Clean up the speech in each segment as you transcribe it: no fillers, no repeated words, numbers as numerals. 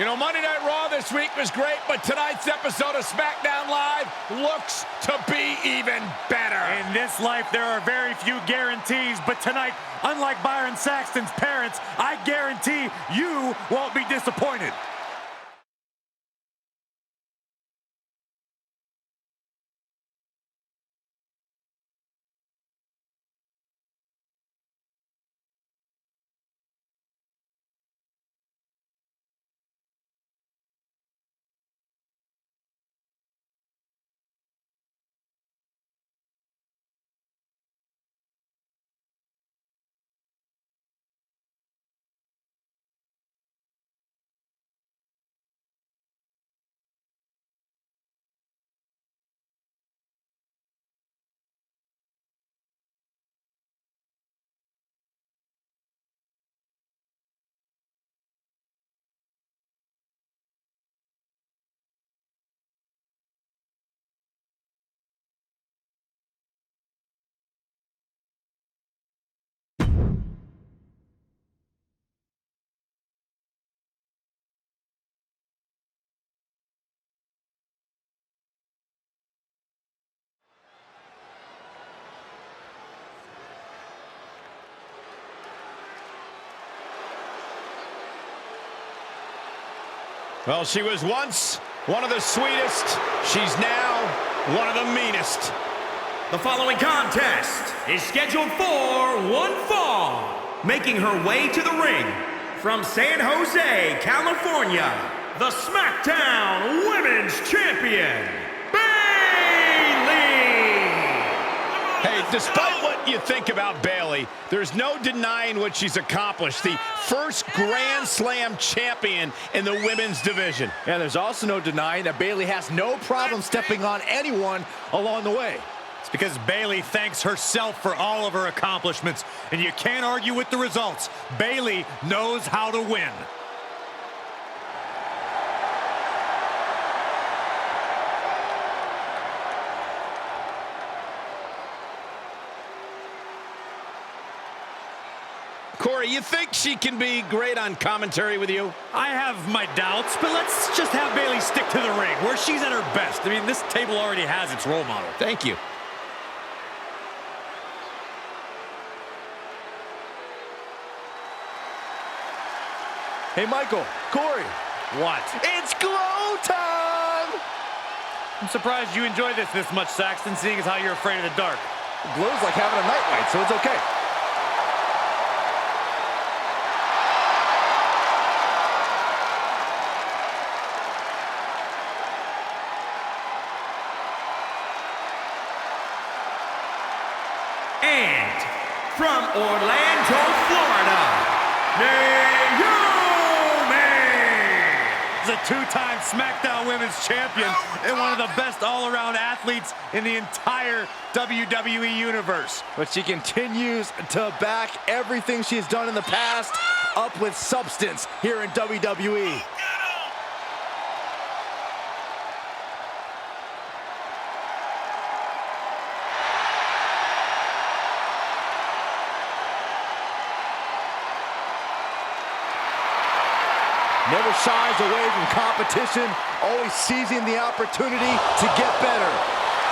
You know, Monday Night Raw this week was great, but tonight's episode of Smackdown Live looks to be even better. In this life, there are very few guarantees, but tonight, unlike Byron Saxton's parents, I guarantee you won't be disappointed. Well, she was once one of the sweetest. She's now one of the meanest. The following contest is scheduled for one fall. Making her way to the ring from San Jose, California, the SmackDown Women's Champion, Hey, despite what you think about Bayley, there's no denying what she's accomplished. The first Grand Slam champion in the women's division. And there's also no denying that Bayley has no problem stepping on anyone along the way. It's because Bayley thanks herself for all of her accomplishments, and you can't argue with the results. Bayley knows how to win. Corey, you think she can be great on commentary with you? I have my doubts, but let's just have Bayley stick to the ring, where she's at her best. I mean, this table already has its role model. Thank you. Hey, Michael, Corey. What? It's glow time! I'm surprised you enjoy this much, Saxton, seeing as how you're afraid of the dark. Glow's like having a nightlight, so it's okay. And from Orlando, Florida, Naomi! Is a two-time SmackDown Women's Champion and one of the best all-around athletes in the entire WWE Universe. But she continues to back everything she's done in the past up with substance here in WWE. Never shies away from competition, always seizing the opportunity to get better.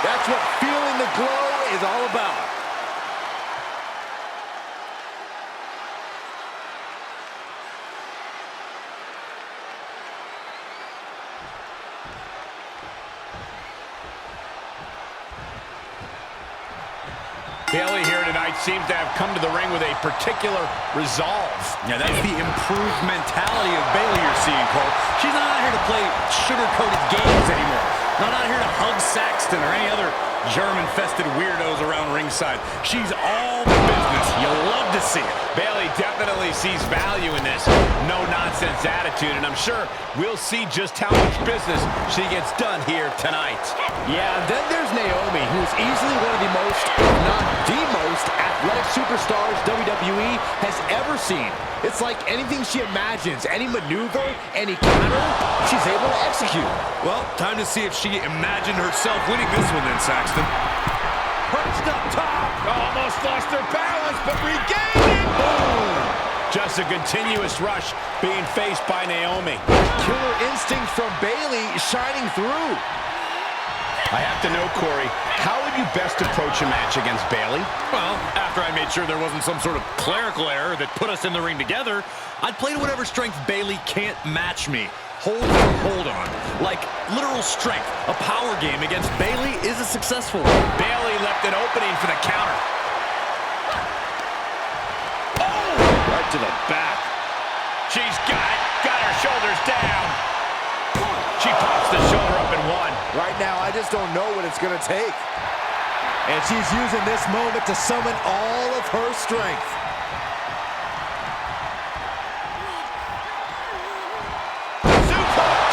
That's what feeling the glow is all about. Bayley here tonight seems to have come to the ring with a particular resolve. Yeah, that's the improved mentality of Bayley you're seeing, Cole. She's not out here to play sugar-coated games anymore. Not out here to hug Saxton or any other germ-infested weirdos around ringside. She's all the business. You love to see it. Bayley definitely sees value in this no-nonsense attitude, and I'm sure we'll see just how much business she gets done here tonight. Yeah, then there's Naomi, who's easily one of the most, if not the most, athletic superstars WWE has ever seen. It's like anything she imagines, any maneuver, any counter, she's able to execute. Well, time to see if she imagined herself winning this one then, Saxton. Perched up top. Almost lost her balance, but regained it. Boom. Just a continuous rush being faced by Naomi. Killer instinct from Bayley shining through. I have to know, Corey, how would you best approach a match against Bayley? Well, after I made sure there wasn't some sort of clerical error that put us in the ring together, I'd play to whatever strength Bayley can't match me. Hold on. Like literal strength. A power game against Bayley is a successful one. Bayley left an opening for the counter. Oh! Right to the back. She's got her shoulders down. She pops the shoulder up in one. Right now, I just don't know what it's going to take. And she's using this moment to summon all of her strength. Suplex!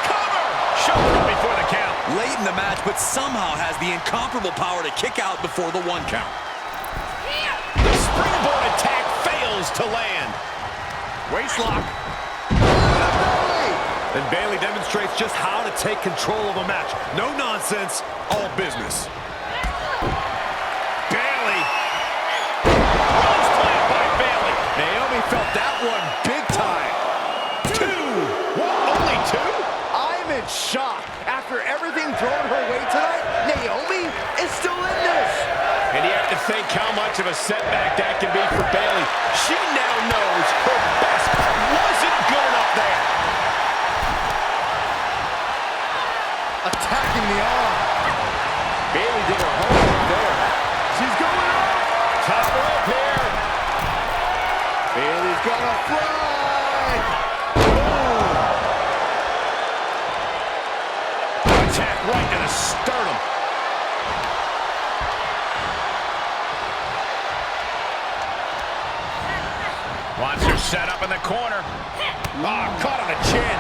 Cover! Shoulder up before the count. Late in the match, but somehow has the incomparable power to kick out before the 1 count. The springboard attack fails to land. Waistlock. And Bayley demonstrates just how to take control of a match. No nonsense, all business. Bayley. Rose plant by Bayley. Naomi felt that one big time. 2. What? Only 2? I'm in shock. After everything thrown her way tonight, Naomi is still in this. And you have to think how much of a setback that can be for Bayley. She now knows her best wasn't good enough there. Attacking the arm. Bayley did her homework there. She's going up. Top rope here. Bayley's gonna fly. Attack right to the sternum. Wants her set up in the corner. Oh, caught on the chin.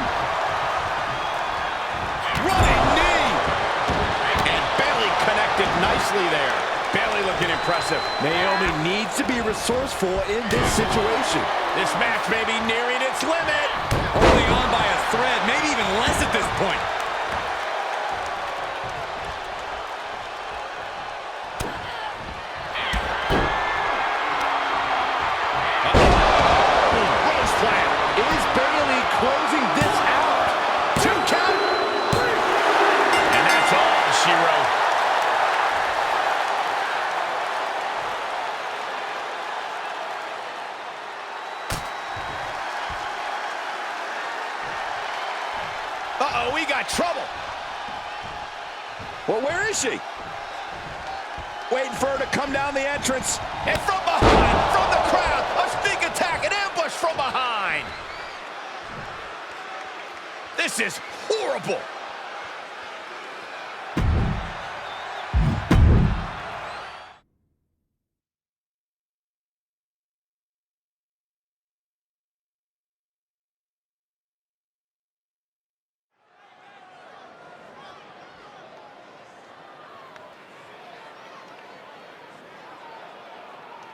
Running knee. And Bayley connected nicely there. Bayley looking impressive. Naomi needs to be resourceful in this situation. This match may be nearing its limit. Holding on by a thread, maybe even less at this point. Rose plant. Is Bayley closing this out? 2 count. And that's all she wrote. Uh-oh, we got trouble. Well, where is she? Waiting for her to come down the entrance. And from behind, from the crowd, a sneak attack, an ambush from behind. This is horrible.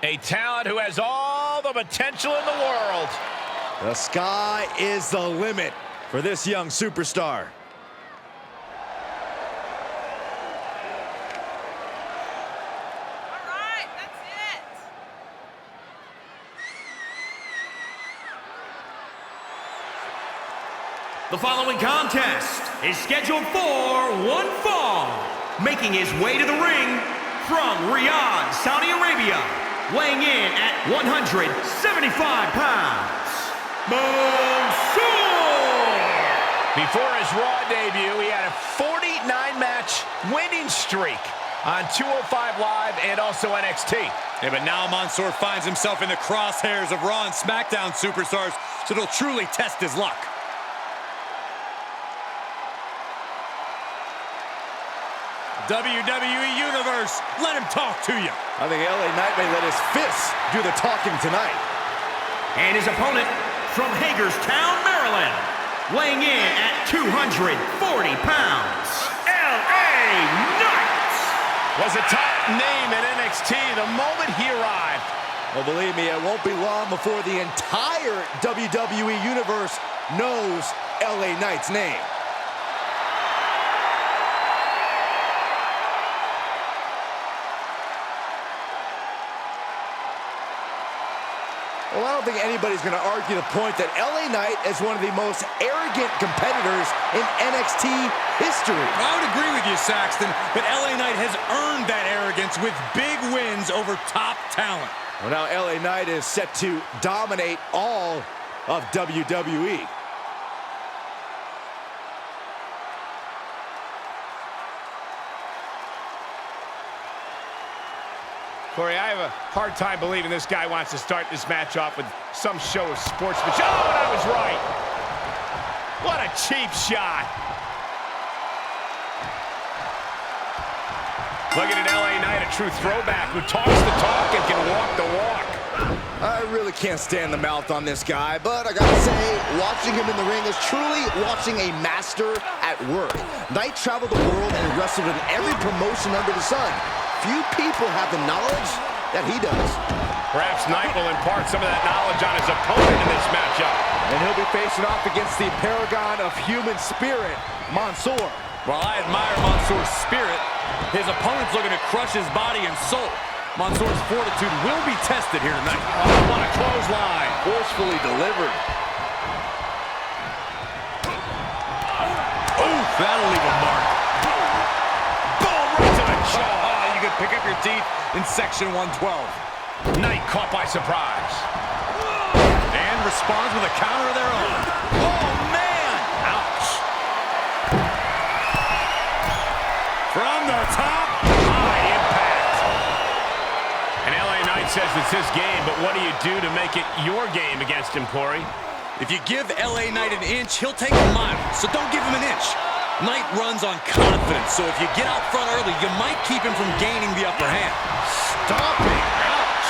A talent who has all the potential in the world. The sky is the limit for this young superstar. All right, that's it. The following contest is scheduled for one fall. Making his way to the ring from Riyadh, Saudi Arabia, weighing in at 175 pounds, Mansoor! Before his Raw debut, he had a 49-match winning streak on 205 Live and also NXT. Yeah, but now Mansoor finds himself in the crosshairs of Raw and Smackdown superstars, so it'll truly test his luck. WWE Universe, let him talk to you. I think LA Knight may let his fists do the talking tonight. And his opponent from Hagerstown, Maryland, weighing in at 240 pounds, LA Knight! Was a top name in NXT the moment he arrived. Well, believe me, it won't be long before the entire WWE Universe knows LA Knight's name. Well, I don't think anybody's going to argue the point that LA Knight is one of the most arrogant competitors in NXT history. I would agree with you, Saxton, but LA Knight has earned that arrogance with big wins over top talent. Well, now LA Knight is set to dominate all of WWE. Corey, I have a hard time believing this guy wants to start this match off with some show of sportsmanship. Oh, and I was right. What a cheap shot. Looking at LA Knight, a true throwback who talks the talk and can walk the walk. I really can't stand the mouth on this guy, but I gotta say, watching him in the ring is truly watching a master at work. Knight traveled the world and wrestled in every promotion under the sun. Few people have the knowledge that he does. Perhaps Knight will impart some of that knowledge on his opponent in this matchup. And he'll be facing off against the paragon of human spirit, Mansoor. While I admire Mansoor's spirit, his opponent's looking to crush his body and soul. Mansoor's fortitude will be tested here tonight. Oh, what a clothesline. Forcefully delivered. Oof, that'll leave a mark. Boom, right to the jaw. You could pick up your teeth in section 112. Knight caught by surprise. And responds with a counter of their own. Oh, man! Ouch. From the top. High impact. And LA Knight says it's his game, but what do you do to make it your game against him, Corey? If you give LA Knight an inch, he'll take a mile. So don't give him an inch. Knight runs on confidence, so if you get out front early, you might keep him from gaining the upper hand. Stomping. Ouch.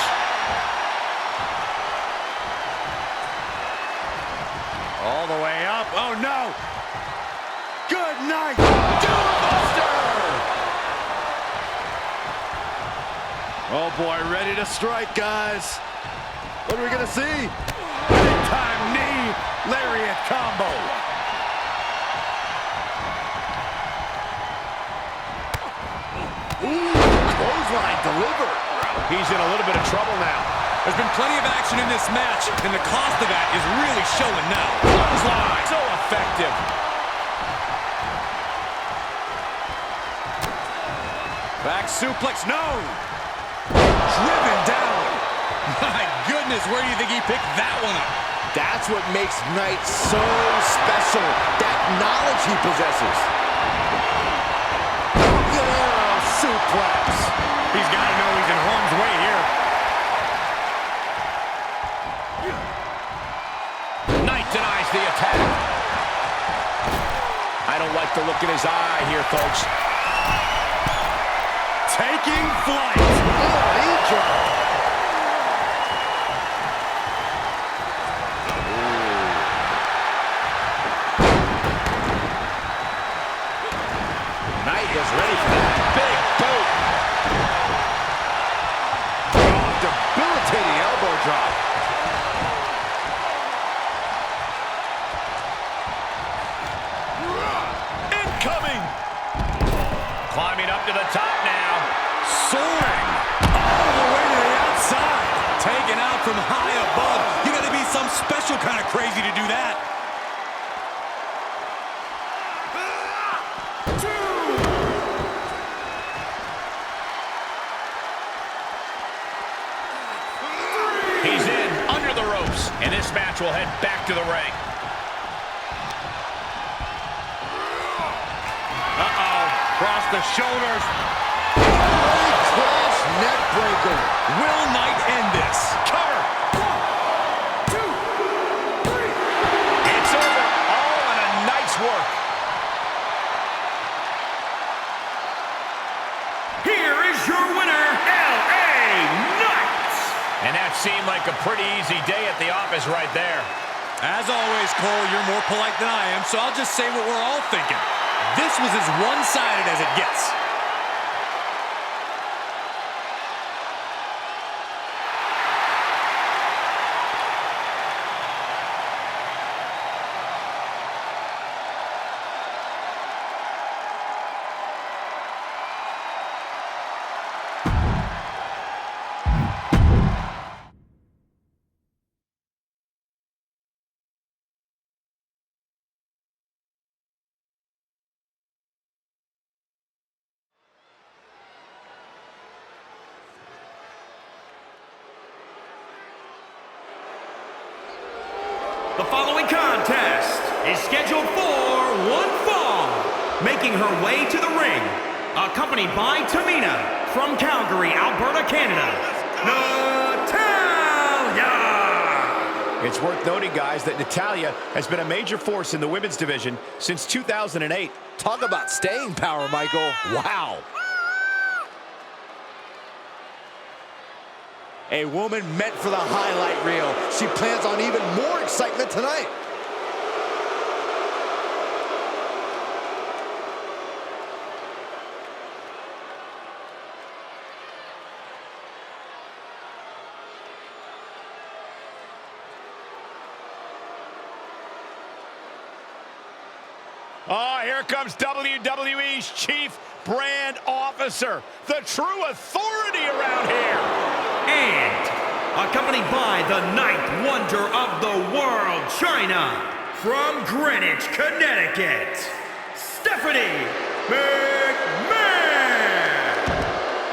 All the way up. Oh, no. Good night. Doombuster. Oh, boy, ready to strike, guys. What are we going to see? Big time knee lariat combo. Clothesline delivered. He's in a little bit of trouble now. There's been plenty of action in this match, and the cost of that is really showing now. Clothesline. So effective. Back suplex, no! Driven down. My goodness, where do you think he picked that one up? That's what makes Knight so special, that knowledge he possesses. Guerrero suplex. He's got to know he's in harm's way here. Knight denies the attack. I don't like the look in his eye here, folks. Taking flight. Oh, he dropped. Knight is ready for that. Big boot. Oh, debilitating elbow drop. Incoming. Climbing up to the top now. Soaring all the way to the outside. Taken out from high above. You got to be some special kind of crazy to do that. He's in under the ropes, and this match will head back to the ring. Uh-oh. Cross the shoulders. Cross neck breaker. Will Knight end this? Cover. 1, 2, 3. It's over. All in a night's work. Here is your winner, LA Knight. And that seemed like a pretty easy day at the office right there. As always, Cole, you're more polite than I am, so I'll just say what we're all thinking. This was as one-sided as it gets. The following contest is scheduled for one fall. Making her way to the ring, accompanied by Tamina from Calgary, Alberta, Canada, Natalya! It's worth noting, guys, that Natalya has been a major force in the women's division since 2008. Talk about staying power, Michael. Wow. A woman meant for the highlight reel. She plans on even more excitement tonight. Oh, here comes WWE's Chief Brand Officer, the true authority around here. And accompanied by the ninth wonder of the world, China, from Greenwich, Connecticut, Stephanie McMahon.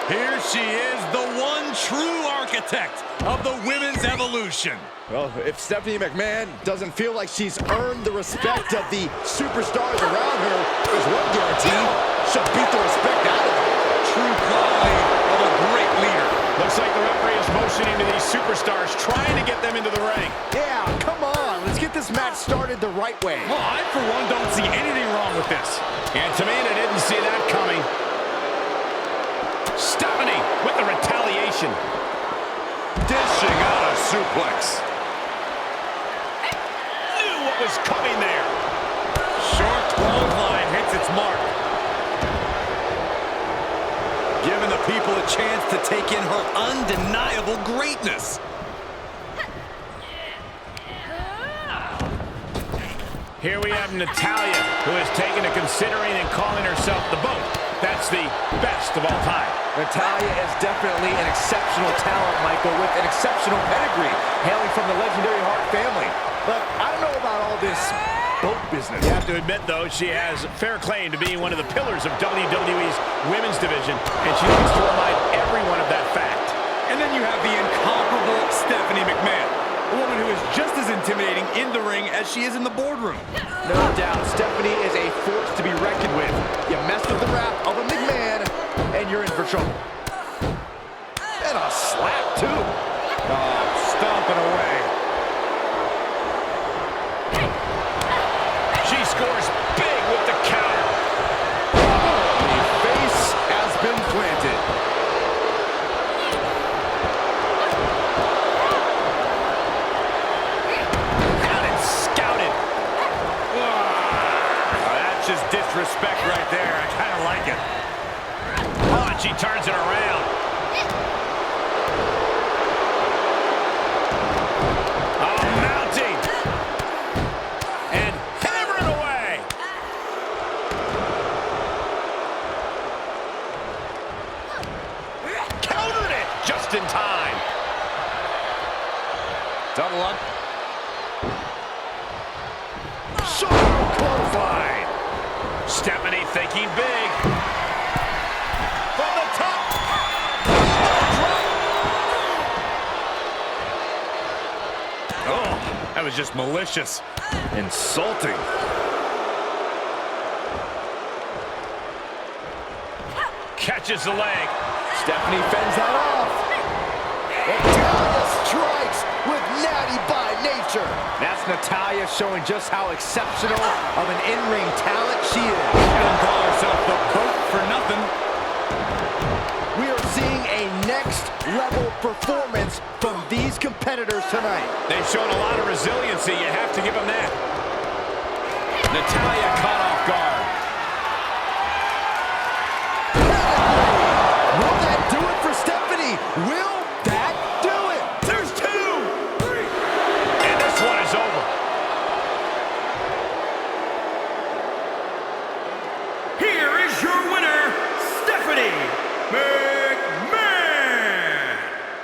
Here she is, the one true architect of the women's evolution. Well, if Stephanie McMahon doesn't feel like she's earned the respect of the superstars around her, there's one guarantee: she'll beat the respect out of them. True quality of a great leader. Looks like the referee is motioning to these superstars, trying to get them into the ring. Yeah, come on. Let's get this match started the right way. Well, I, for one, don't see anything wrong with this. And Tamina didn't see that coming. Stephanie with the retaliation. Dishing out a suplex. Knew what was coming there. Short clothesline hits its mark. Giving the people a chance to take in her undeniable greatness. Here we have Natalya, who has taken to considering and calling herself the GOAT. That's the best of all time. Natalya is definitely an exceptional talent, Michael, with an exceptional pedigree, hailing from the legendary Hart family. But I don't know about all this boat business. You have to admit, though, she has fair claim to being one of the pillars of WWE's women's division, and she likes to remind everyone of that fact. And then you have the incomparable Stephanie McMahon, a woman who is just as intimidating in the ring as she is in the boardroom. No doubt, Stephanie is a force to be reckoned with. You mess with the rap of a McMahon, and you're in for trouble. And a slap, too. Oh, stomping away. She scores big with the counter. The face has been planted. Out and scouted. Oh, that's just disrespect right there. I kind of like it. Oh, and she turns it around. Oh, mounting. And hammering away. Countered it just in time. Double up. Shoulder clothesline. Stephanie thinking big. From the top. Oh, that was just malicious. Insulting. Catches the leg. Stephanie fends that off. Natalya strikes with natty by nature. That's Natalya showing just how exceptional of an in-ring talent she is. She doesn't call herself the GOAT for nothing. We are seeing a next-level performance from these competitors tonight. They've shown a lot of resiliency. You have to give them that. Natalya caught off guard. Will that do it for Stephanie? Will that do it? There's 2, 3. And this one is over. Here is your winner, Stephanie McMahon.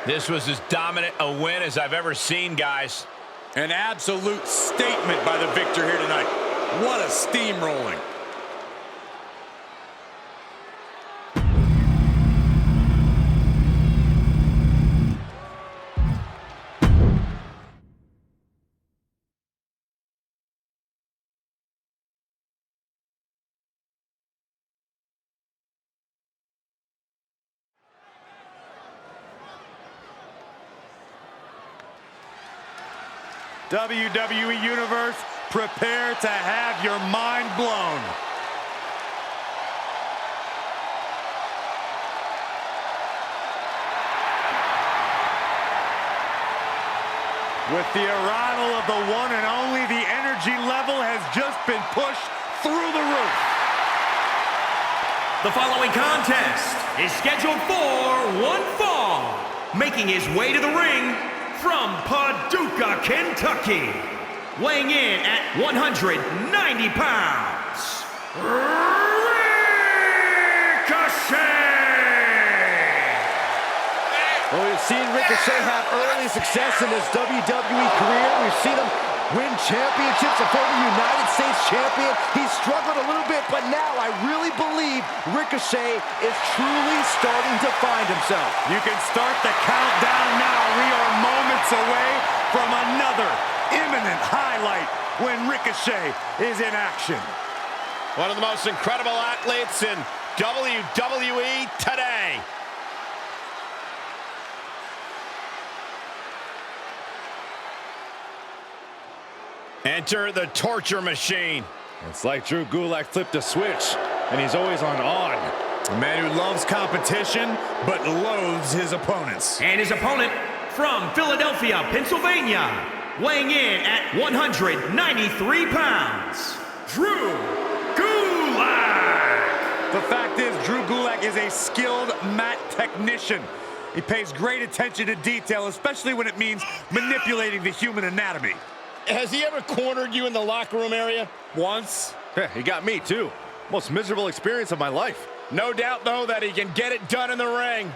This was as dominant a win as I've ever seen, guys. An absolute statement by the victor here tonight. What a steamrolling. WWE Universe, prepare to have your mind blown. With the arrival of the one and only, the energy level has just been pushed through the roof. The following contest is scheduled for one fall. Making his way to the ring from Paducah, Kentucky. Weighing in at 190 pounds, Ricochet! Well, we've seen Ricochet have early success in his WWE career. We've seen him win championships, a former United States champion. He's struggled a little bit, but now I really believe Ricochet is truly starting to find himself. You can start the countdown now. We are moments away from another imminent highlight when Ricochet is in action. One of the most incredible athletes in WWE today. Enter the torture machine. It's like Drew Gulak flipped a switch, and he's always on. A man who loves competition, but loathes his opponents. And his opponent from Philadelphia, Pennsylvania, weighing in at 193 pounds, Drew Gulak. The fact is, Drew Gulak is a skilled mat technician. He pays great attention to detail, especially when it means manipulating the human anatomy. Has he ever cornered you in the locker room area? Once. He got me, too. Most miserable experience of my life. No doubt, though, that he can get it done in the ring.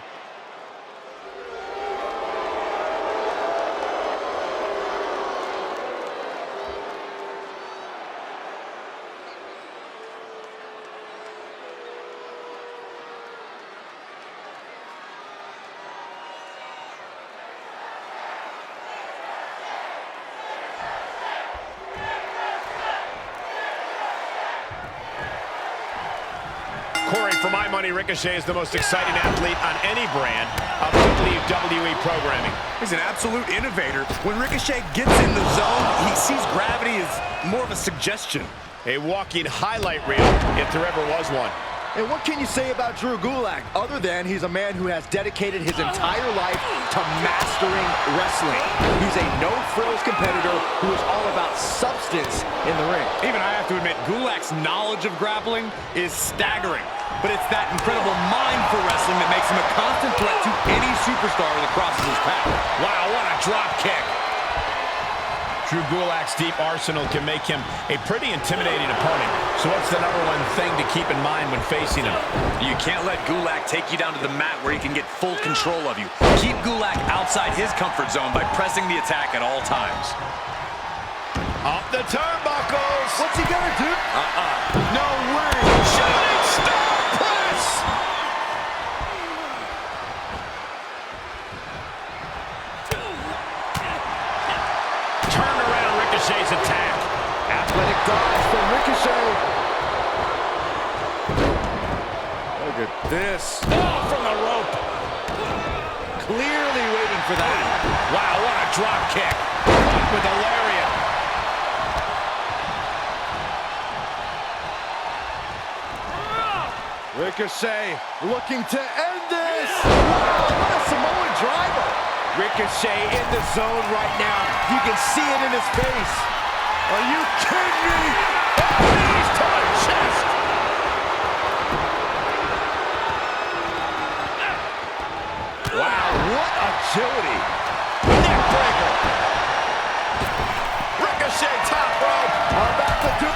Corey, for my money, Ricochet is the most exciting athlete on any brand of WWE programming. He's an absolute innovator. When Ricochet gets in the zone, he sees gravity as more of a suggestion. A walking highlight reel, if there ever was one. And what can you say about Drew Gulak, other than he's a man who has dedicated his entire life to mastering wrestling? He's a no-frills competitor who is all about substance in the ring. Even I have to admit, Gulak's knowledge of grappling is staggering. But it's that incredible mind for wrestling that makes him a constant threat to any superstar that crosses his path. Wow, what a drop kick. Drew Gulak's deep arsenal can make him a pretty intimidating opponent. So what's the number one thing to keep in mind when facing him? You can't let Gulak take you down to the mat where he can get full control of you. Keep Gulak outside his comfort zone by pressing the attack at all times. Up the turnbuckles. What's he gonna do? No way. Shooting star press. Turned around Ricochet's attack. Athletic dodge from Ricochet. Look at this. Oh, from the rope. Clearly waiting for that. Wow, what a drop kick. Caught with a lariat. Ricochet looking to end this. Wow, what a Samoan driver. Ricochet in the zone right now. You can see it in his face. Are you kidding me? Knees to the chest. Wow, what agility. Neck breaker. Ricochet top rope. About to do.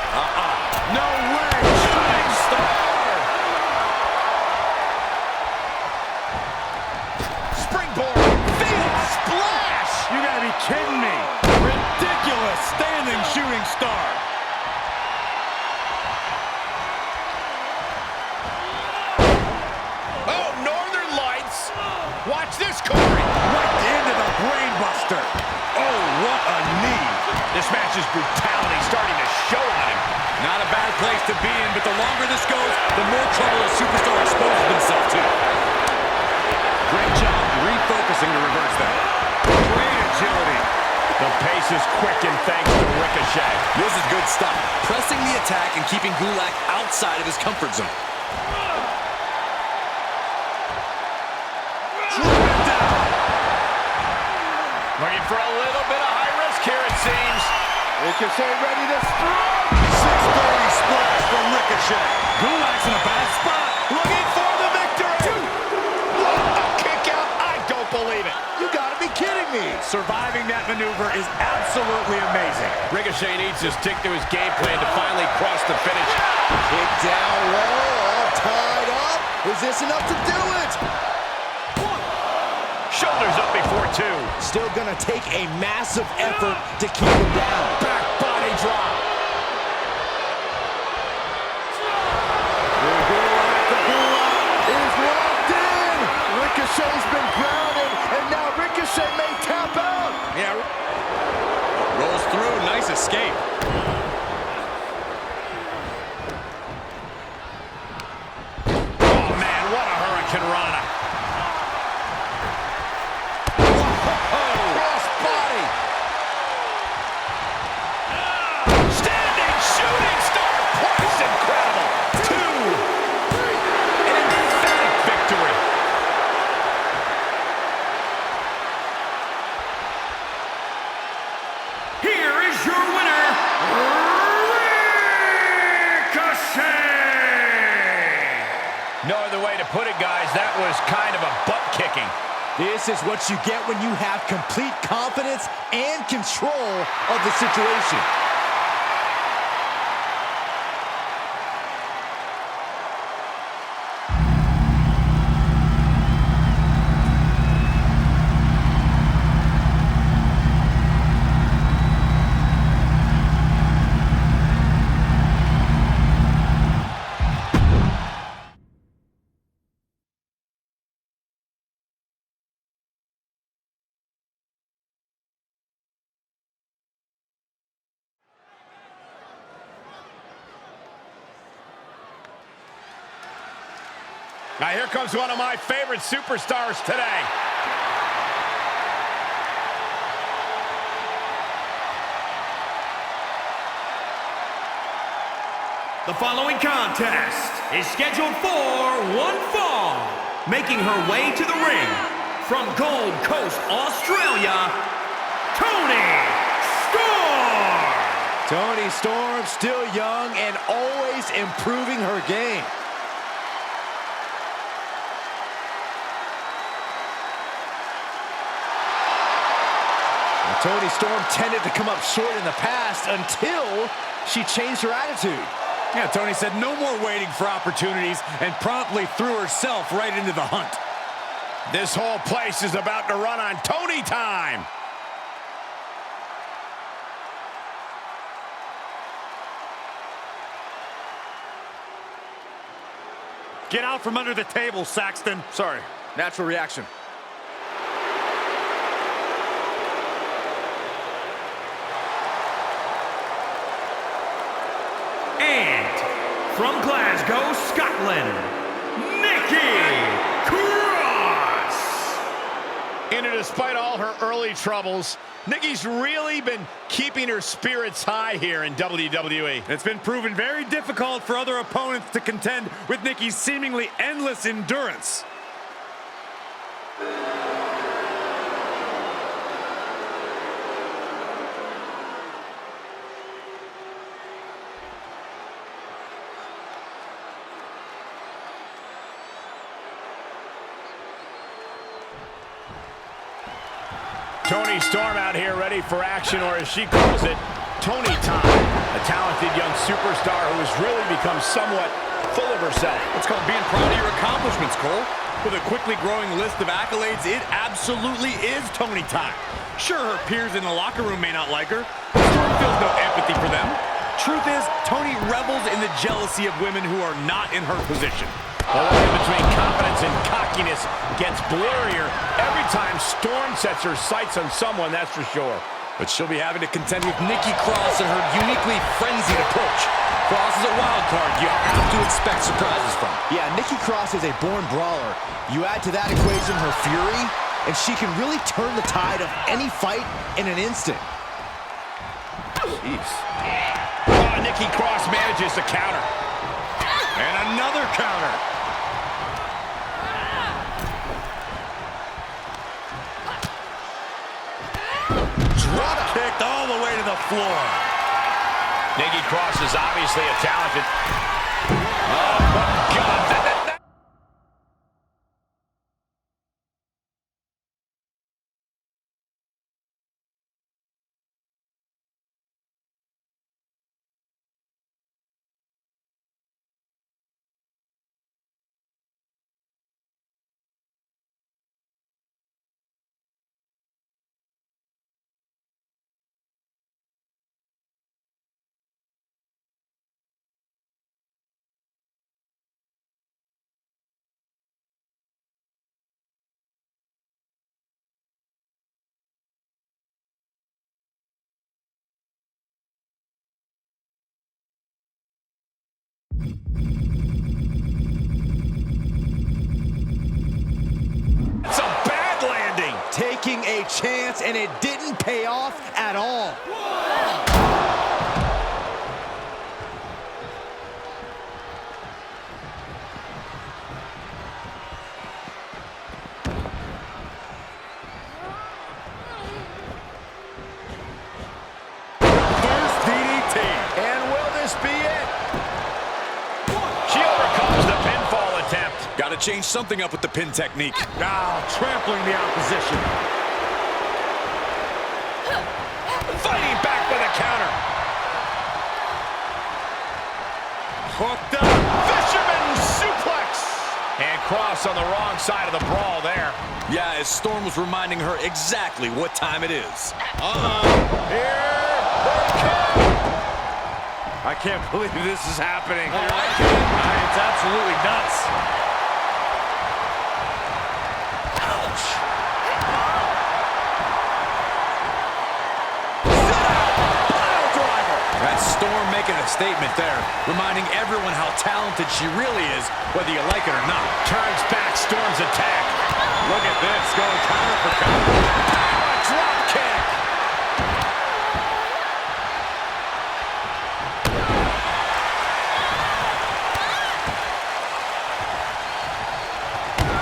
No way. Shooting star. Springboard. Fatal splash. You gotta be kidding me. Ridiculous standing shooting star. Oh, Northern Lights. Watch this, Corey. Right into the brain buster. Oh, what a knee. This match's brutality starting to show on him. Not a bad place to be in, but the longer this goes, the more trouble a superstar exposes himself to. Great job refocusing to reverse that. Great agility. The pace is quickened thanks to Ricochet. This is good stuff. Pressing the attack and keeping Gulak outside of his comfort zone. Looking for a little bit of high risk here, it seems. Ricochet ready to strike. 630 splash from Ricochet. Gulak's in a bad spot. Looking for the victory. What a kick out. I don't believe it. You gotta be kidding me. Surviving that maneuver is absolutely amazing. Ricochet needs to stick to his game plan to finally cross the finish. Kick down low, all tied up. Is this enough to do it? Shoulders up before two. Still gonna take a massive effort to keep him down. Back body drop. The Gulak is locked in. Ricochet's been grounded, and now Ricochet may tap out. Yeah. Rolls through. Nice escape. Oh, man, what a Hurricane Rana. No other way to put it, guys. That was kind of a butt kicking. This is what you get when you have complete confidence and control of the situation. Now here comes one of my favorite superstars today. The following contest is scheduled for one fall. Making her way to the ring from Gold Coast, Australia, Toni Storm. Toni Storm, still young and always improving her game. Toni Storm tended to come up short in the past until she changed her attitude. Yeah, Toni said no more waiting for opportunities and promptly threw herself right into the hunt. This whole place is about to run on Toni time. Get out from under the table, Saxton. Sorry, natural reaction. And from Glasgow, Scotland, Nikki Cross. And despite all her early troubles, Nikki's really been keeping her spirits high here in WWE. It's been proven very difficult for other opponents to contend with Nikki's seemingly endless endurance. Toni Storm out here ready for action, or as she calls it, Toni time. A talented young superstar who has really become somewhat full of herself. It's called being proud of your accomplishments, Cole. With a quickly growing list of accolades, it absolutely is Toni time. Sure, her peers in the locker room may not like her, but Storm feels no empathy for them. Truth is, Toni revels in the jealousy of women who are not in her position. The line between confidence and cockiness gets blurrier every time Storm sets her sights on someone, that's for sure. But she'll be having to contend with Nikki Cross and her uniquely frenzied approach. Cross is a wild card you have to expect surprises from. Yeah, Nikki Cross is a born brawler. You add to that equation her fury, and she can really turn the tide of any fight in an instant. Jeez. Oh, Nikki Cross manages to counter. And another counter. Drop kicked all the way to the floor. Nikki Cross is obviously a talented... Oh, my God. It's a bad landing. Taking a chance, and it didn't pay off at all. First DDT. And will this be it? She overcomes the pinfall attempt. Got to change something up with the pin technique. Now trampling the opposition. Fighting back with a counter. Hooked up. Fisherman suplex. And Cross on the wrong side of the brawl there. Yeah, as Storm was reminding her exactly what time it is. I can't believe this is happening. It's absolutely nuts. That's Storm making a statement there, reminding everyone how talented she really is, whether you like it or not. Turns back Storm's attack. Look at this, going counter for counter. A drop kick.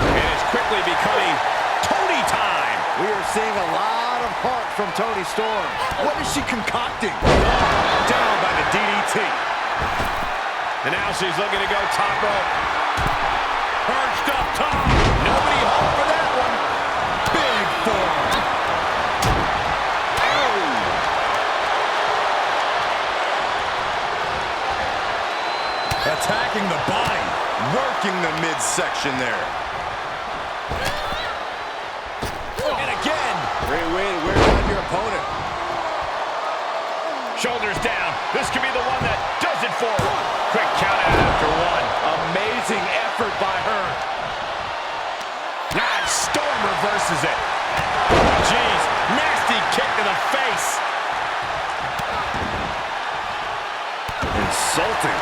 And it's quickly becoming Tony time. We are seeing a lot of heart from Toni Storm. What is she concocting? Down by the DDT. And now she's looking to go top rope. Perched up top. Nobody home for that one. Big form. Attacking the body. Working the midsection there. And again. Great way to wear down your opponent. Shoulders down. This could be the one that does it for her. Quick count out after one. Amazing effort by her. Storm reverses it. Jeez, nasty kick to the face. Insulting.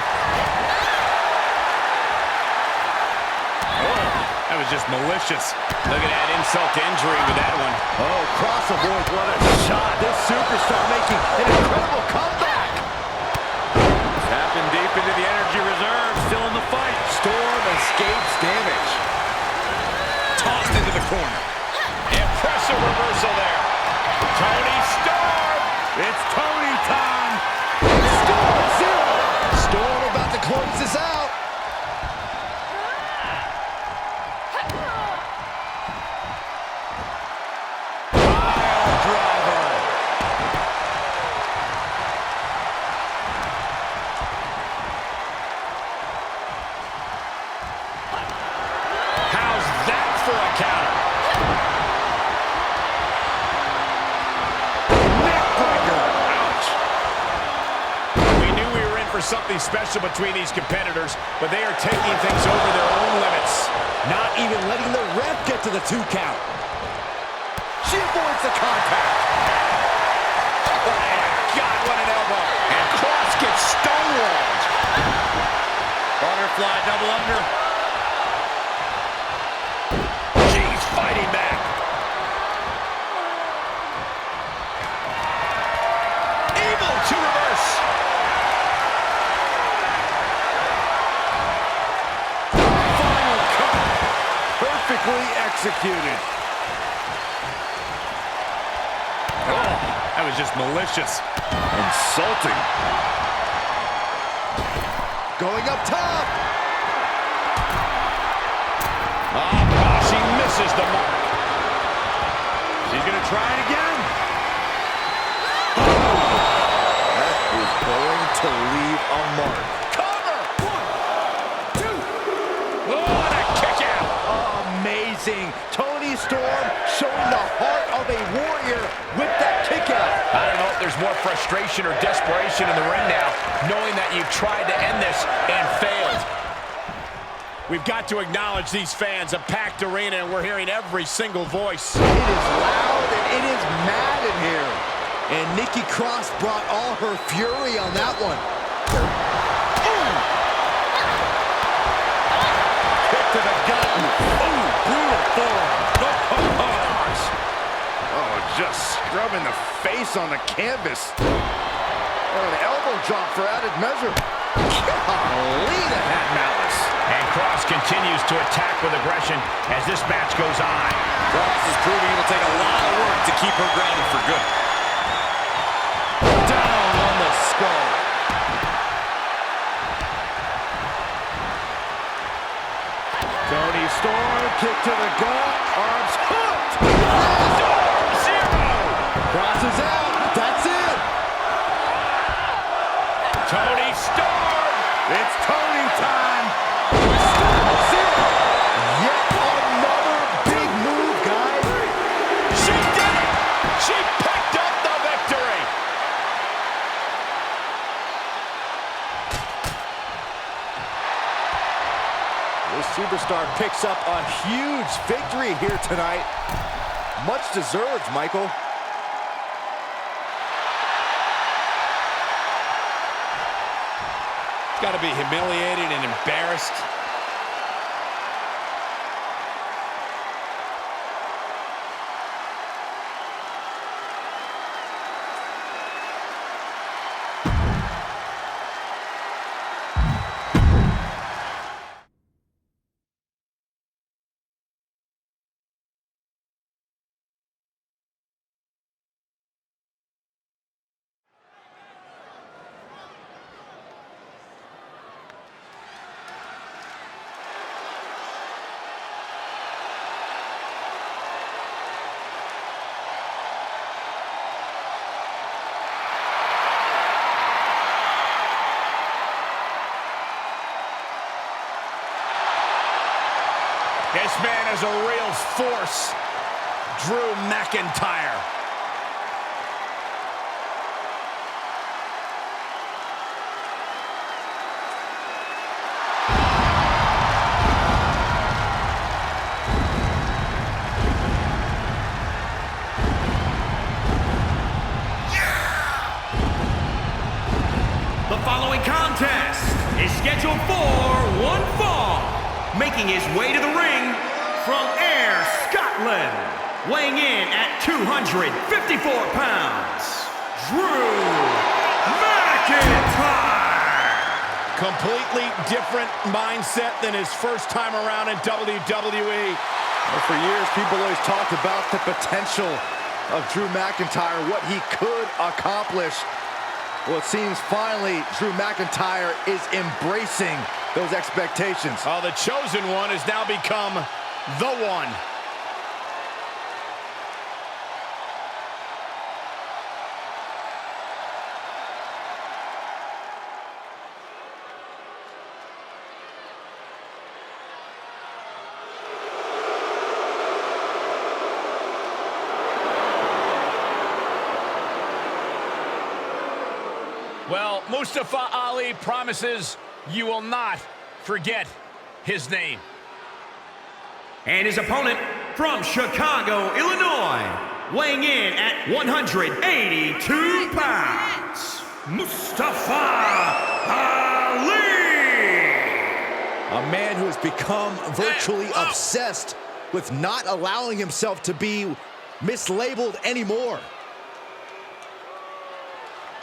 Oh, that was just malicious. Look at that insult to injury with that one. Oh, Cross avoids what a shot. This superstar making an incredible comeback. Tapping deep into the energy reserve. Still in the fight. Storm escapes damage. Tossed into the corner. Impressive reversal there. Toni Storm. It's Tony time. Storm at 0. Storm about to close this out. Pile driver. How's that for a counter? Neckbreaker. Ouch. We knew we were in for something special between these competitors, but they are taking things over their own limits. Not even letting the ref get to the 2 count. She avoids the contact. Oh, my God, what an elbow. And Cross gets stonewalled. Butterfly double under. She's fighting back. Able to executed. Oh, that was just malicious. Insulting. Going up top. Oh, she misses the mark. She's going to try it again. That is going to leave a mark. Cover! 1, 2. Oh, and a kick out. Amazing. Toni Storm showing the heart of a warrior with that kick out. I don't know if there's more frustration or desperation in the ring now, knowing that you've tried to end this and failed. We've got to acknowledge these fans, a packed arena, and we're hearing every single voice. It is loud and it is mad in here. And Nikki Cross brought all her fury on that one. Kick to the gut. Ooh, brutal forearm. Oh, just scrubbing the face on the canvas. Oh, an elbow drop for added measure. Golly, that had malice. And Cross continues to attack with aggression as this match goes on. Cross is proving it'll take a lot of work to keep her grounded for good. Down on the skull. Toni Storm, kick to the gut, arms hooked. Zero. Cross is out, that's it. Toni Storm. It's Toni time. Still zero. Yet another big move, guys. She did it. She picked up the victory. This superstar picks up a huge victory here tonight. Much deserved, Michael. Got to be humiliated and embarrassed. This man is a real force. Drew McIntyre. The following contest is scheduled for one fall. Making his way to the ring from Ayr, Scotland, weighing in at 254 pounds, Drew McIntyre. Completely different mindset than his first time around in WWE. Well, for years, people always talked about the potential of Drew McIntyre, what he could accomplish. Well, it seems finally Drew McIntyre is embracing those expectations. Oh, the chosen one has now become the one. Well, Mustafa Ali promises you will not forget his name. And his opponent from Chicago, Illinois, weighing in at 182 pounds, Mustafa Ali. A man who has become virtually obsessed with not allowing himself to be mislabeled anymore.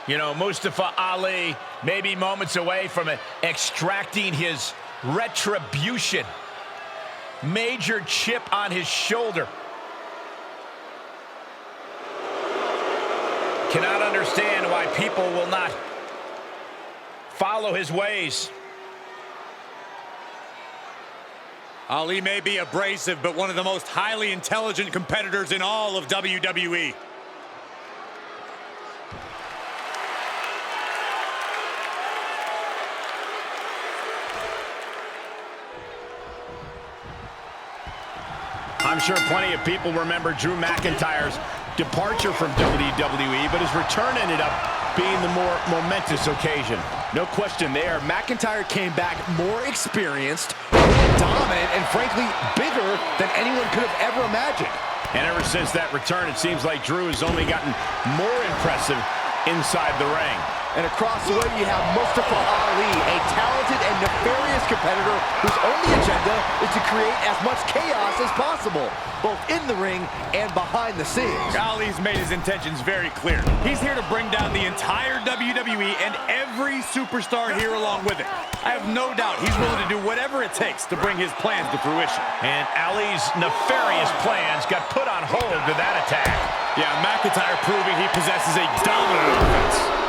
You know, Mustafa Ali may be moments away from extracting his retribution. Major chip on his shoulder. Cannot understand why people will not follow his ways. Ali may be abrasive, but one of the most highly intelligent competitors in all of WWE. I'm sure plenty of people remember Drew McIntyre's departure from WWE, but his return ended up being the more momentous occasion. No question there. McIntyre came back more experienced, more dominant, and frankly, bigger than anyone could have ever imagined. And ever since that return, it seems like Drew has only gotten more impressive inside the ring. And across the way, you have Mustafa Ali, a talented and nefarious competitor whose only agenda is to create as much chaos as possible, both in the ring and behind the scenes. Ali's made his intentions very clear. He's here to bring down the entire WWE and every superstar here along with it. I have no doubt he's willing to do whatever it takes to bring his plans to fruition. And Ali's nefarious plans got put on hold with that attack. Yeah, McIntyre proving he possesses a dominant offense.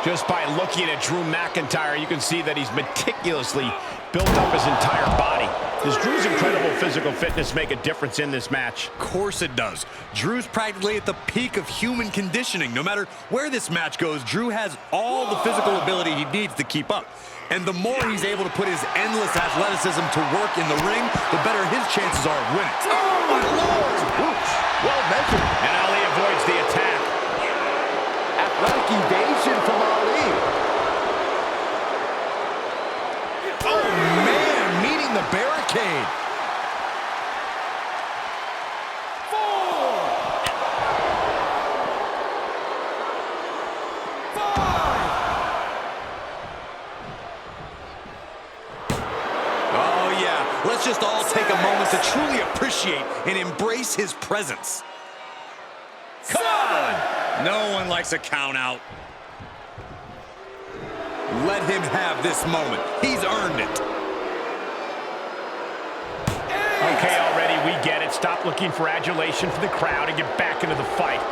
Just by looking at Drew McIntyre, you can see that he's meticulously built up his entire body. Does Drew's incredible physical fitness make a difference in this match? Of course it does. Drew's practically at the peak of human conditioning. No matter where this match goes, Drew has all the physical ability he needs to keep up. And the more he's able to put his endless athleticism to work in the ring, the better his chances are of winning. Oh, my Lord! Oops. Well measured. And Ali avoids the attack. Athletic evasion from Ali. Oh, man, meeting the barricade. 4, 5. Oh, yeah. Let's just all take a moment to truly appreciate and embrace his presence. Come on! No one likes a count out. Let him have this moment. He's earned it. Okay, already, we get it. Stop looking for adulation from the crowd and get back into the fight.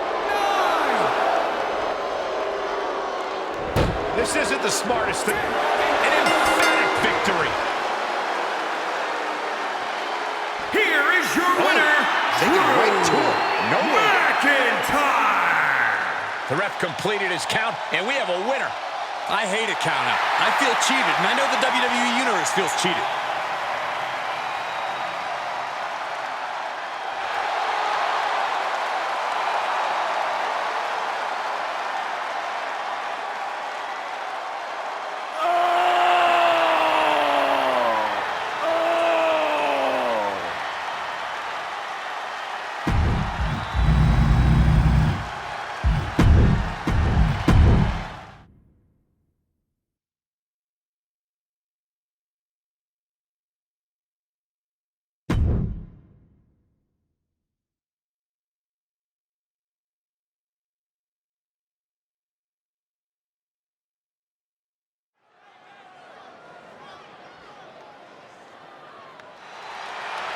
9. This isn't the smartest thing. An emphatic victory. Here is your winner, Right to him. No way. McIntyre. The ref completed his count, and we have a winner. I hate a count out. I feel cheated, and I know the WWE Universe feels cheated.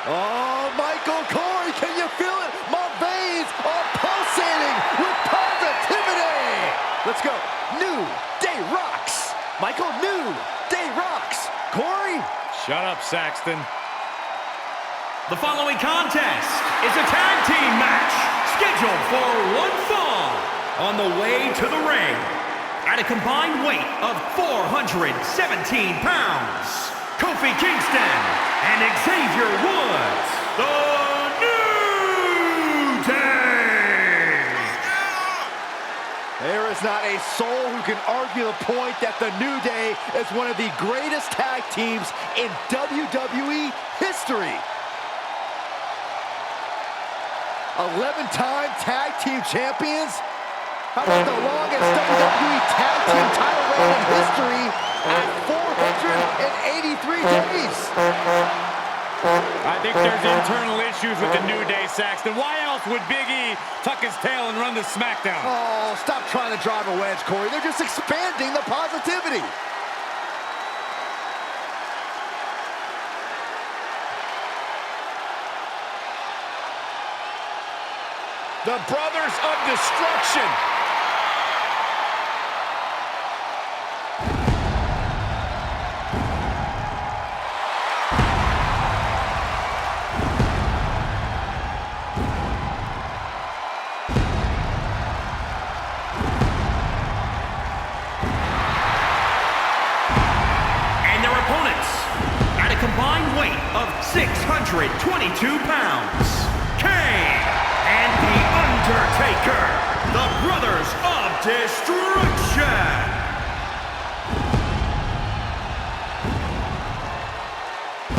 Oh, Michael Corey, can you feel it? My veins are pulsating with positivity. Let's go. New Day rocks. Michael, New Day rocks. Corey. Shut up, Saxton. The following contest is a tag team match scheduled for one fall on the way to the ring. At a combined weight of 417 pounds, Kofi Kingston and Xavier Woods, the New Day! There is not a soul who can argue the point that the New Day is one of the greatest tag teams in WWE history. 11-time tag team champions. How about the longest WWE tag team title reign in history at 483 days? I think there's internal issues with the New Day, Saxton. Why else would Big E tuck his tail and run the Smackdown? Oh, stop trying to drive a wedge, Corey. They're just expanding the positivity. The Brothers of Destruction. And their opponents, at a combined weight of 622 pounds, Kane and The Undertaker, the Brothers of Destruction.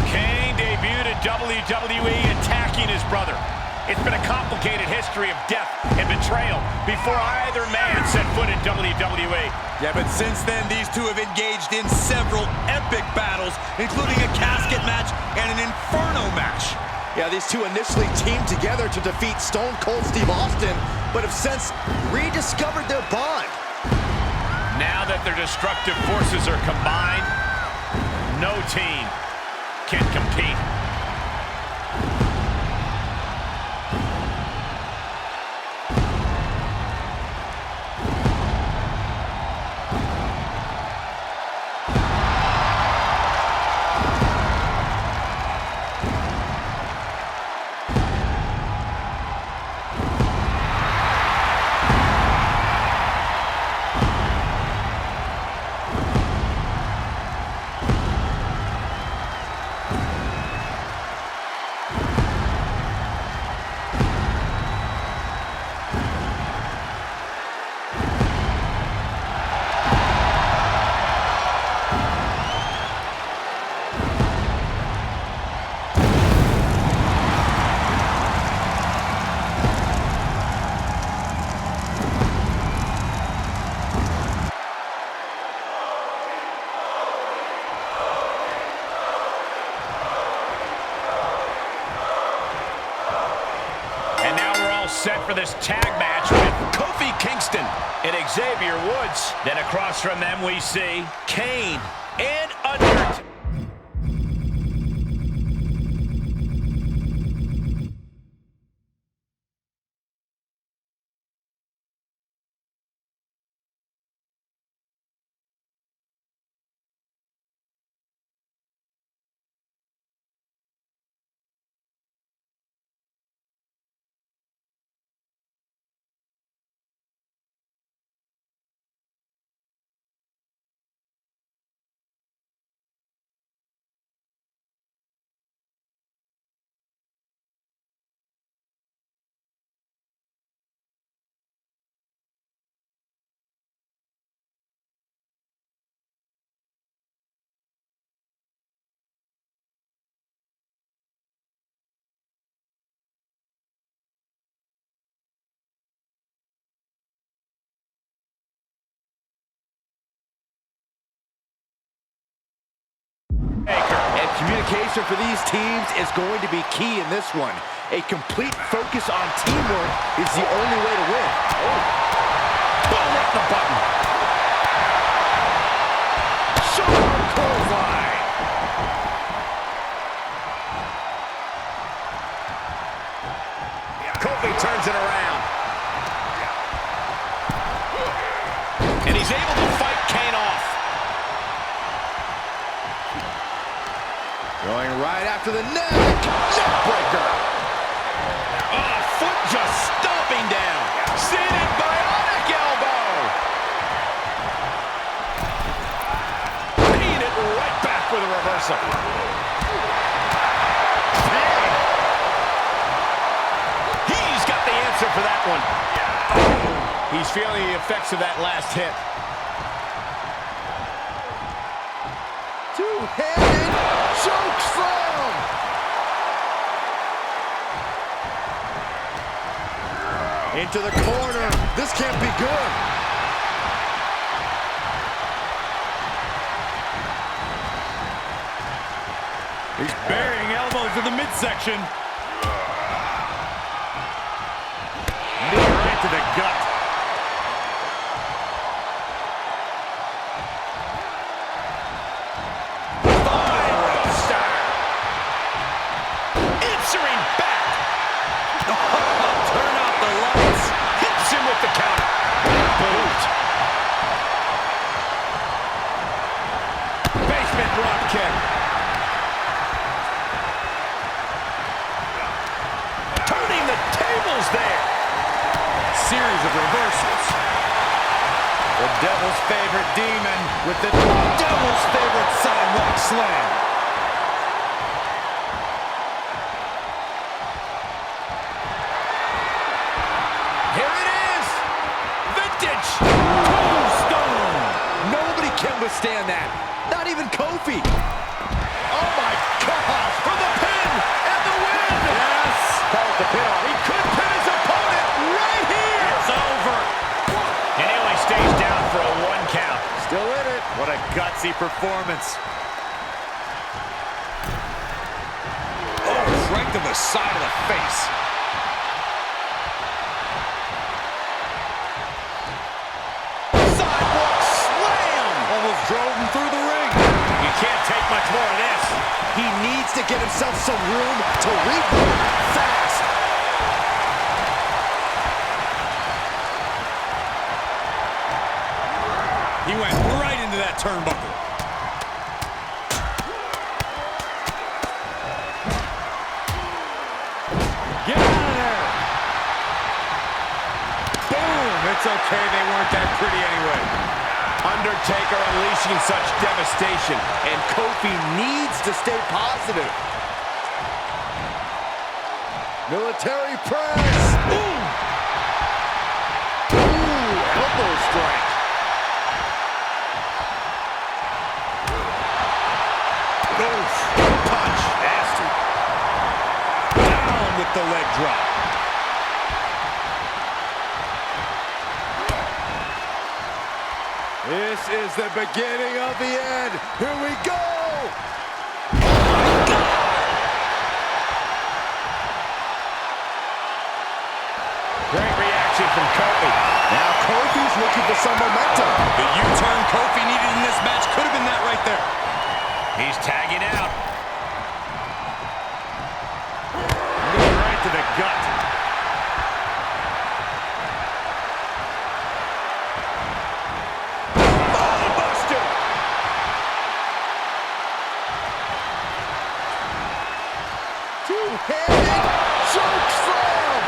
Kane debuted at WWE attacking his brother. It's been a complicated history of death and betrayal before either man set foot in WWE. Yeah, but since then, these two have engaged in several epic battles, including a casket match and an Inferno match. Yeah, these two initially teamed together to defeat Stone Cold Steve Austin, but have since rediscovered their bond. Now that their destructive forces are combined, no team can compete. Set for this tag match with Kofi Kingston and Xavier Woods. Then across from them we see Kane and Undertaker. And communication for these teams is going to be key in this one. A complete focus on teamwork is the only way to win. Oh. Boom, hit the button. Shoulder clothesline. Kofi turns it around. And he's able to fight Kane off. Going right after the neck. Neckbreaker. Oh, foot just stomping down. Seated bionic elbow. Paying it right back with a reversal. Man. He's got the answer for that one. Oh, he's feeling the effects of that last hit. Two-handed choke slam. Into the corner. This can't be good. He's burying elbows in the midsection. Knee right to the gut. Answering back. Turn out the light. Devil's favorite demon with the devil's favorite sidewalk slam. Here it is! Vintage! Tombstone! Nobody can withstand that. Not even Kofi. Oh my gosh! For the pin and the win! Yes! That was the pin off. He could pin his opponent right here! It's over. And he only stays down for a 1 count. Still in it. What a gutsy performance. Oh, right to the side of the face. Sidewalk slam! Almost drove him through the ring. You can't take much more of this. He needs to get himself some room to reboot fast. He went right into that turnbuckle. Get out of there. Boom. It's okay. They weren't that pretty anyway. Undertaker unleashing such devastation. And Kofi needs to stay positive. Military press. Ooh. Ooh, elbow strike. Oof. Punch. Nasty. Down with the leg drop. This is the beginning of the end. Here we go. Great reaction from Kofi. Now Kofi's looking for some momentum. The U-turn Kofi needed in this match could have been that right there. He's tagging out. Knee right to the gut. Buster. Two-handed choke slam.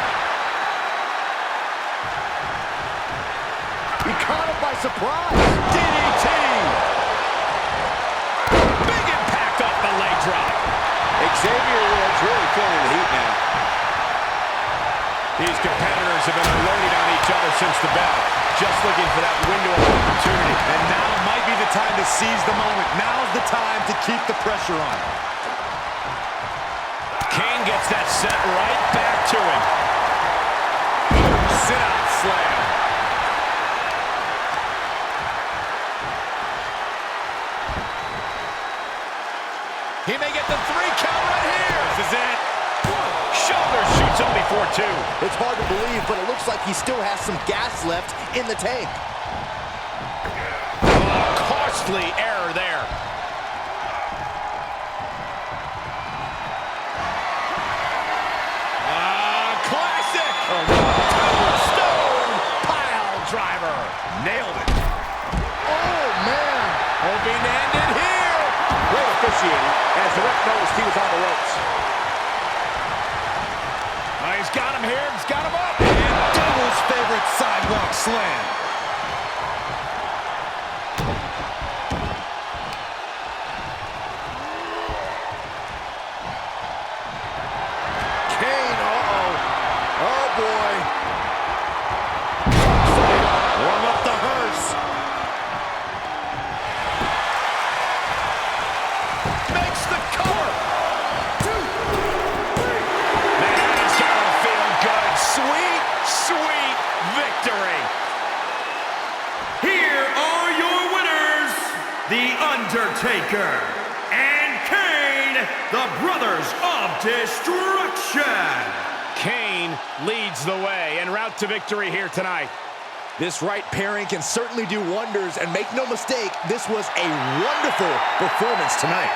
He caught him by surprise. DDT. Big impact off the leg drop. Xavier Woods really feeling the heat now. These competitors have been unloading on each other since the bell. Just looking for that window of opportunity. And now might be the time to seize the moment. Now's the time to keep the pressure on. Kane gets that set right back to him. Sit out slam. He may get the 3 count right here. This is it. Shoulder shoots him before 2. It's hard to believe, but it looks like he still has some gas left in the tank. Costly error there. Classic. Tombstone pile driver. Nailed it. Oh, man. Hoping to end it here. Great officiating, as the ref noticed he was on the ropes. He's got him here. He's got him up. And Devil's favorite sidewalk slam. Kane, uh-oh. Oh, boy. Warm up the hearse. Makes the cover. 2, 3. Man, he's got him feeling good. Sweet, sweet victory. Here are your winners, The Undertaker and Kane, the Brothers of Destruction. Kane leads the way en route to victory here tonight. This right pairing can certainly do wonders, and make no mistake, this was a wonderful performance tonight.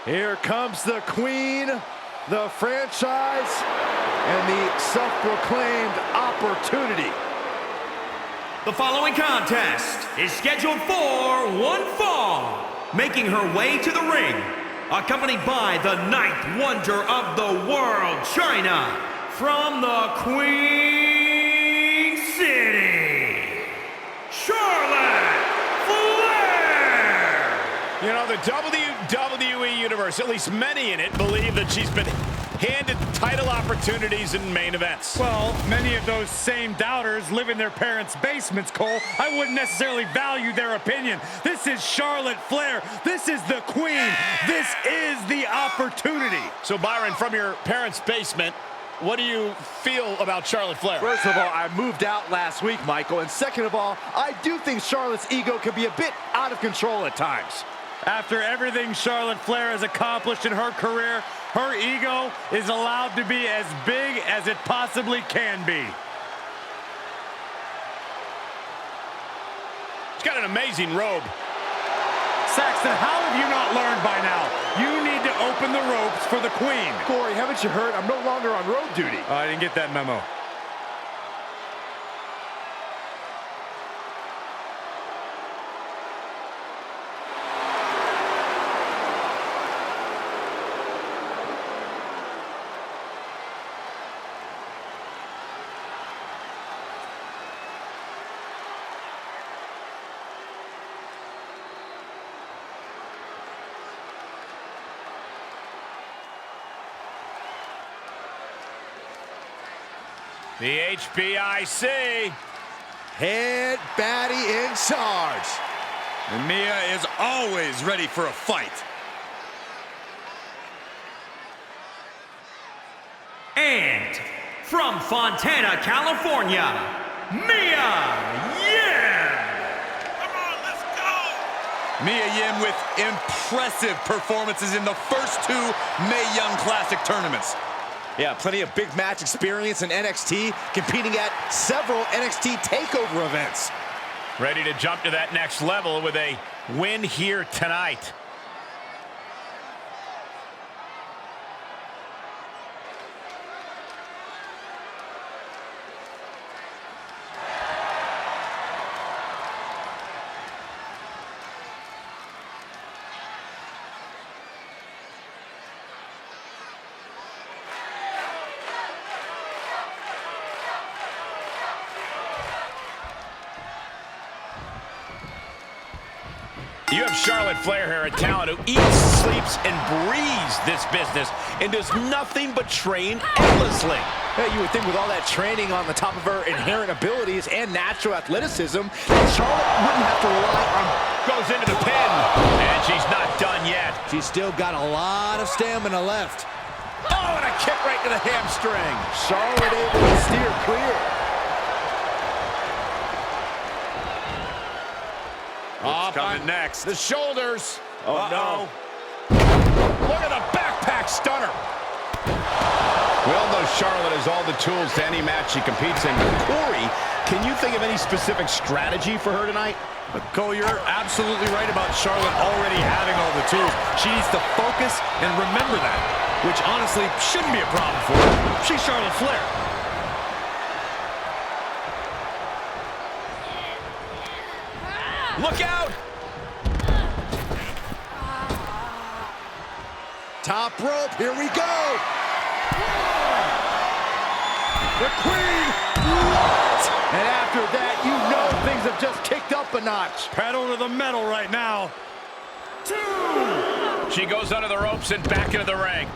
Here comes the queen, the franchise, and the self-proclaimed opportunity. The following contest is scheduled for one fall. Making her way to the ring, accompanied by the ninth wonder of the world, China, from the Queen City, Charlotte Flair! You know, the WWE Universe, at least many in it, believe that she's been handed title opportunities in main events. Well, many of those same doubters live in their parents' basements, Cole. I wouldn't necessarily value their opinion. This is Charlotte Flair. This is the queen. This is the opportunity. So, Byron, from your parents' basement, what do you feel about Charlotte Flair? First of all, I moved out last week, Michael. And second of all, I do think Charlotte's ego can be a bit out of control at times. After everything Charlotte Flair has accomplished in her career, her ego is allowed to be as big as it possibly can be. She's got an amazing robe. Saxton, how have you not learned by now? You need to open the ropes for the queen. Corey, haven't you heard? I'm no longer on road duty. I didn't get that memo. The HBIC. Head baddie in charge. And Mia is always ready for a fight. And from Fontana, California, Mia Yim! Come on, let's go! Mia Yim with impressive performances in the first two Mae Young Classic tournaments. Yeah, plenty of big match experience in NXT, competing at several NXT TakeOver events. Ready to jump to that next level with a win here tonight. You have Charlotte Flair here, a talent who eats, sleeps, and breathes this business and does nothing but train endlessly. Hey, you would think with all that training on the top of her inherent abilities and natural athleticism, Charlotte wouldn't have to rely on... Goes into the pin, and she's not done yet. She's still got a lot of stamina left. Oh, and a kick right to the hamstring. Charlotte able to steer clear. What's coming next? The shoulders. Oh, no. Look at the backpack stunner. We all know Charlotte has all the tools to any match she competes in. Corey, can you think of any specific strategy for her tonight? Cole, you're absolutely right about Charlotte already having all the tools. She needs to focus and remember that, which honestly shouldn't be a problem for her. She's Charlotte Flair. Look out! Top rope, here we go! The Queen! What? And after that, you know things have just kicked up a notch. Pedal to the metal right now. She goes under the ropes and back into the ring.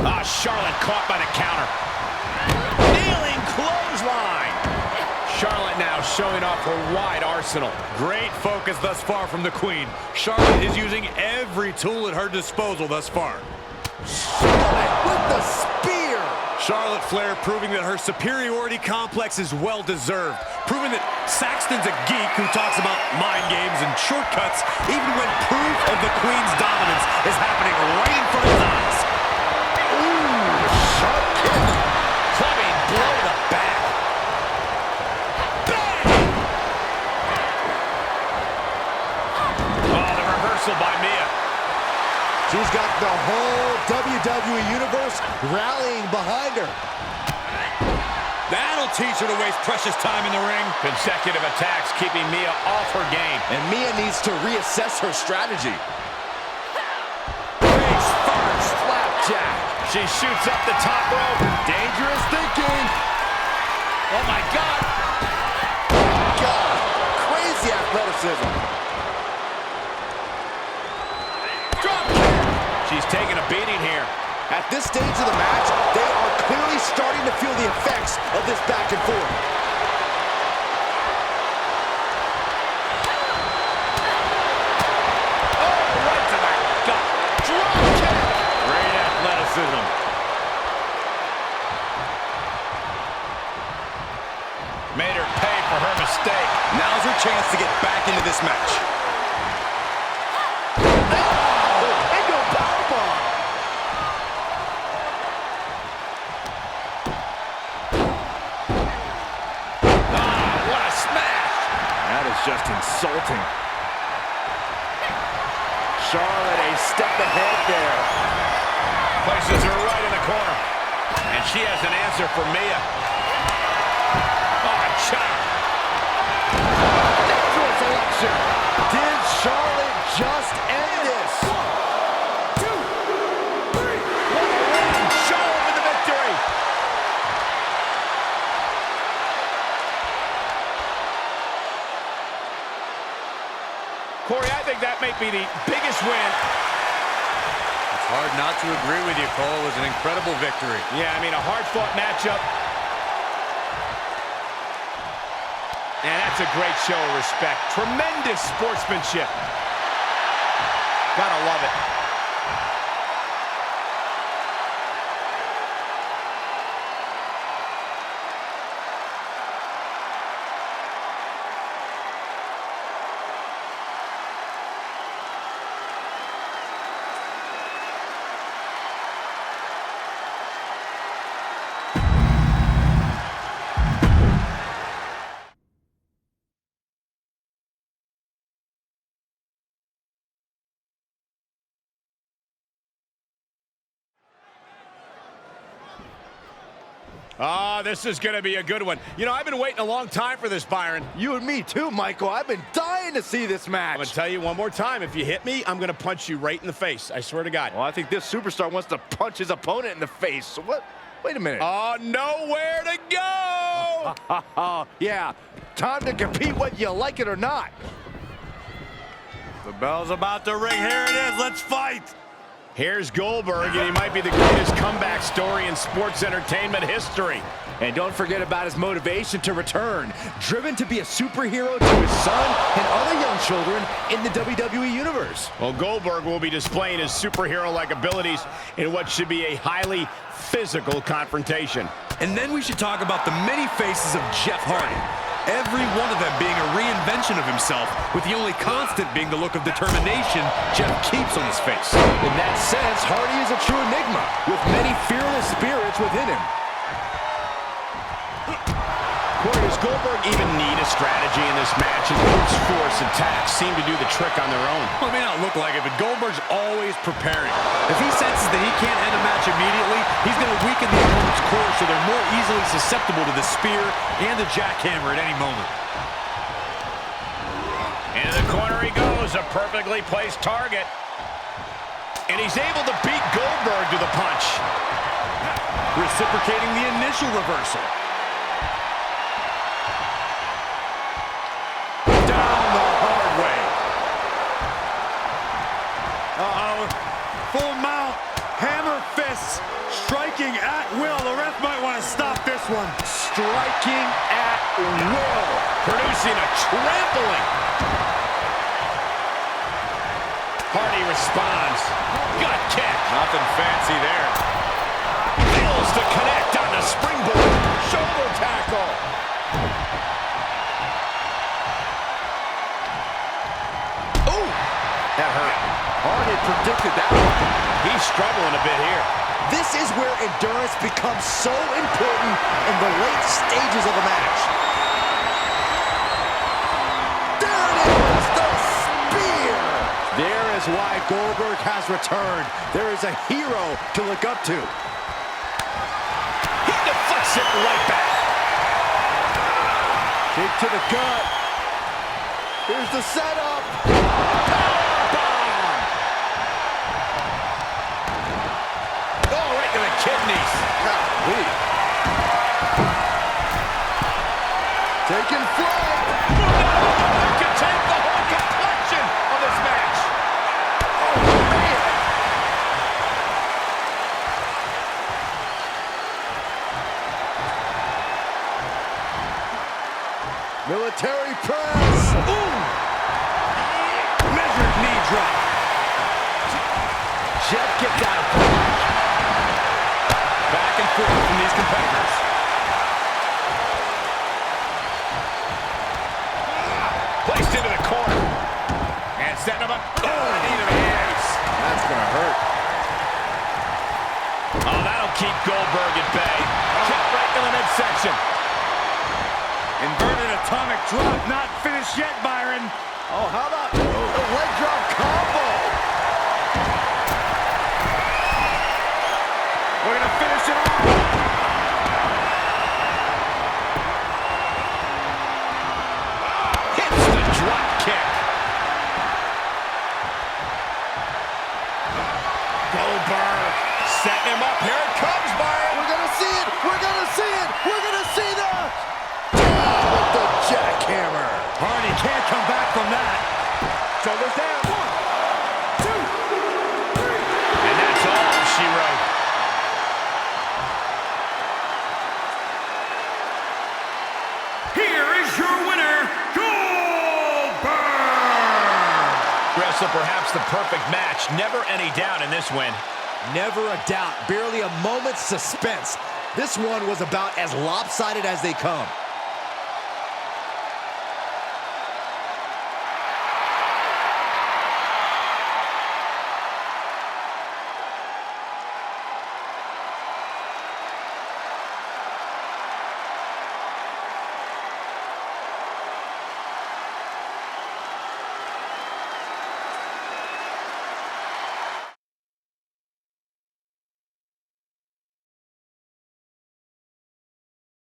Ah, Charlotte caught by the counter. Kneeling clothesline. Charlotte now showing off her wide arsenal. Great focus thus far from the Queen. Charlotte is using every tool at her disposal thus far. Charlotte with the spear. Charlotte Flair proving that her superiority complex is well-deserved. Proving that Saxton's a geek who talks about mind games and shortcuts even when proof of the Queen's dominance is happening right in front of his eyes. Ooh, sharp kick. Clubbing blow to the back. Bang! Oh, the reversal by Mia. She's got the whole WWE Universe rallying behind her. That'll teach her to waste precious time in the ring. Consecutive attacks keeping Mia off her game. And Mia needs to reassess her strategy. Face first. Flapjack. She shoots up the top rope. Dangerous thinking. Oh, my God. God, crazy athleticism. Drop kick. She's taking a beating here. At this stage of the match, they are clearly starting to feel the effects of this back and forth. Oh, right to the gut. Drop kick. Great athleticism. Made her pay for her mistake. Now's her chance to get back into this match. Into a powerbomb. What a smash. That is just insulting. Charlotte a step ahead there. Places her right in the corner. And she has an answer for Mia. Oh, a chop. Excellent selection. Did Charlotte just end this? 1, 2, 3. Charlotte with the victory. Corey, I think that may be the biggest win. It's hard not to agree with you, Cole. It was an incredible victory. Yeah, I mean, a hard-fought matchup. And that's a great show of respect. Tremendous sportsmanship. Gotta love it. Oh, this is going to be a good one. You know, I've been waiting a long time for this, Byron. You and me too, Michael. I've been dying to see this match. I'm going to tell you one more time. If you hit me, I'm going to punch you right in the face. I swear to God. Well, I think this superstar wants to punch his opponent in the face. So what? Wait a minute. Oh, nowhere to go! Yeah, time to compete whether you like it or not. The bell's about to ring. Here it is. Let's fight. Here's Goldberg, and he might be the greatest comeback story in sports entertainment history. And don't forget about his motivation to return, driven to be a superhero to his son and other young children in the WWE Universe. Well, Goldberg will be displaying his superhero-like abilities in what should be a highly physical confrontation. And then we should talk about the many faces of Jeff Hardy. Every one of them being a reinvention of himself, with the only constant being the look of determination Jeff keeps on his face. In that sense, Hardy is a true enigma, with many fearless spirits within him. Corey, does Goldberg even need a strategy in this match? His brute force attacks seem to do the trick on their own. Well, it may not look like it, but Goldberg's always preparing. If he senses that he can't end a match immediately, he's going to weaken the opponent's core so they're more easily susceptible to the spear and the jackhammer at any moment. Into the corner he goes, a perfectly placed target. And he's able to beat Goldberg to the punch. Reciprocating the initial reversal. Down the hard way. Uh-oh. Full mount. Hammer fists. Striking at will. The ref might want to stop this one. Striking at will. Producing a trampling. Hardy responds. Gut kick. Nothing fancy there. Fails to connect on the springboard. Shoulder tackle. Ooh, that hurt. Hardy predicted that one. He's struggling a bit here. This is where endurance becomes so important in the late stages of a match. There it is, the spear. There is why Goldberg has returned. There is a hero to look up to. He deflects it right back. Kick to the gut. Here's the setup. Oh, right to the kidneys. Golly. Taking flight. Could take the whole complexion of this match. Oh, man. Military press. Ooh! Measured knee drop. Jet kicked out of punch. Back and forth from these competitors. Placed into the corner. And setting him up. Oh, knee to the face. That's gonna hurt. Oh, that'll keep Goldberg at bay. Kick right to the midsection. Inverted atomic drop, not finished yet, Byron. Oh, how about the leg drop combo? We're gonna finish it off. Hits the drop kick. Goldberg setting him up. Here it comes, Byron. We're gonna see it. We're gonna see it. We're gonna see the with the jackhammer. Hardy can't come back from that. Shoulders down. 1, 2, 3. And that's all she wrote. Here is your winner, Goldberg! Wrestle perhaps the perfect match. Never any doubt in this win. Never a doubt. Barely a moment's suspense. This one was about as lopsided as they come.